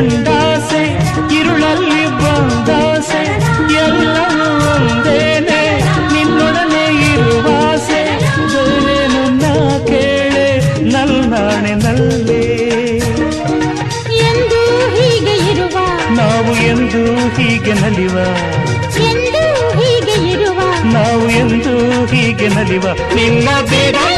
ಕಂಡಾಸೆ ഇരുಳಲ್ಲಿ ಬಂದಾಸೆ ಎಲ್ಲವೂ ಒಂದೇನೆ ನಿನ್ನೊಡನೆ ಇರುವಾಸೆ ಬೇರೇನು ನಾ ಕೇಳೆ ನಲ್ನಾಣೆ ನಲ್ಲೇ ಎಂದು ಹೀಗೆ ಇರುವ ನಾವು ಎಂದು ಹೀಗೆ ನಲಿವ ಎಂದು ಹೀಗೆ ಇರುವ ನಾವು ಎಂದು ಹೀಗೆ ನಲಿವ ನಿನ್ನ ಬಿಡಲ